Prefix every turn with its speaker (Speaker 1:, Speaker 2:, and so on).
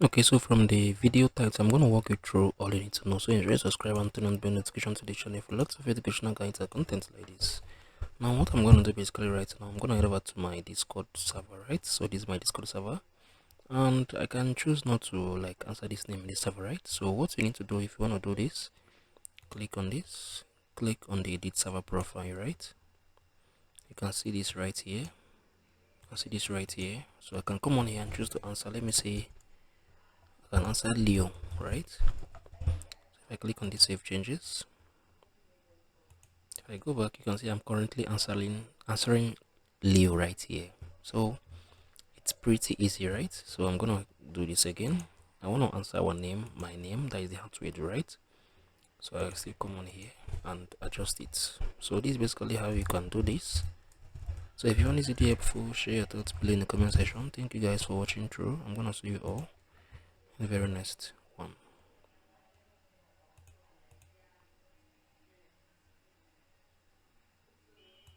Speaker 1: Okay, so from the video title, I'm going to walk you through all you need to know. So enjoy, subscribe and turn on the bell notification to the channel for lots of educational guides and content like this. Now, what I'm going to do basically right now, I'm going to head over to my Discord server, right? So this is my Discord server, and I can choose not to like answer this name in the server, right? So what you need to do if you want to do this, click on this, click on the edit server profile, right? You can see this right here. You can see this right here. So I can come on here and choose to answer. Let me say I can answer Leo, right? If I click on the save changes, if I go back, you can see I'm currently answering Leo right here. So it's pretty easy, right? So I'm gonna do this again. I want to answer our name, my name, that is the how to do, right? So I still come on here and adjust it. So this is basically how you can do this. So if you want this video helpful, share your thoughts below in the comment section. Thank you guys for watching through. I'm gonna see you all in the very next